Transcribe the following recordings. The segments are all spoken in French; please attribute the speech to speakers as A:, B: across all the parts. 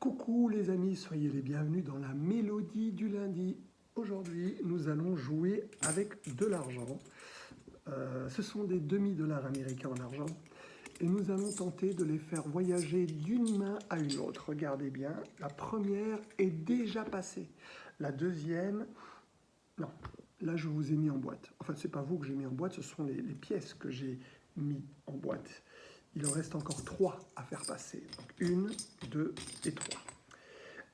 A: Coucou les amis, soyez les bienvenus dans la mélodie du lundi. Aujourd'hui, nous allons jouer avec de l'argent. Ce sont des demi-dollars américains en argent. Et nous allons tenter de les faire voyager d'une main à une autre. Regardez bien, la première est déjà passée. La deuxième, non, là je vous ai mis en boîte. Enfin, ce n'est pas vous que j'ai mis en boîte, ce sont les pièces que j'ai mis en boîte. Il en reste encore 3 à faire passer. Donc 1, 2 et 3.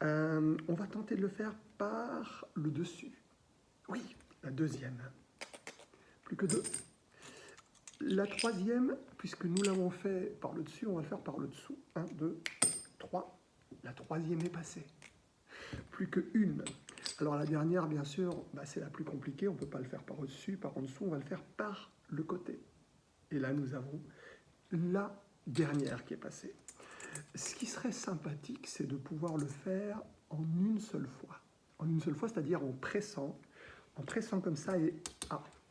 A: On va tenter de le faire par le dessus. Oui, la deuxième. Plus que 2. La troisième, puisque nous l'avons fait par le dessus, on va le faire par le dessous. 1, 2, 3. La troisième est passée. Plus que 1. Alors la dernière, bien sûr, c'est la plus compliquée. On ne peut pas le faire par au-dessus, par en dessous. On va le faire par le côté. Et là, nous avons la dernière qui est passée. Ce qui serait sympathique, c'est de pouvoir le faire en une seule fois. En une seule fois, c'est-à-dire en pressant comme ça. Et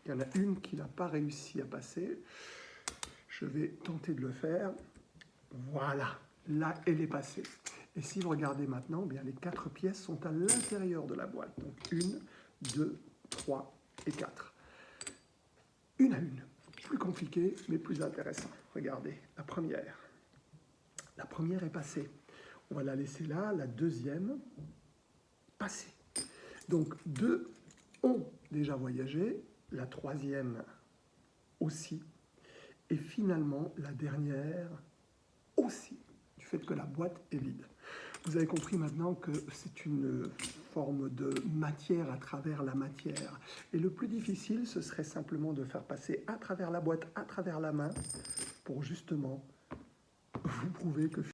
A: il y en a une qui n'a pas réussi à passer. Je vais tenter de le faire. Voilà, là, elle est passée. Et si vous regardez maintenant, bien, les 4 pièces sont à l'intérieur de la boîte. Donc 1, 2, 3 et 4. Une à une. Plus compliqué, mais plus intéressant. Regardez, la première. La première est passée. On va la laisser là. La deuxième, passée. Donc, 2 ont déjà voyagé. La troisième aussi. Et finalement, la dernière aussi, du fait que la boîte est vide. Vous avez compris maintenant que c'est une forme de matière à travers la matière. Et le plus difficile, ce serait simplement de faire passer à travers la boîte, à travers la main, pour justement vous prouver que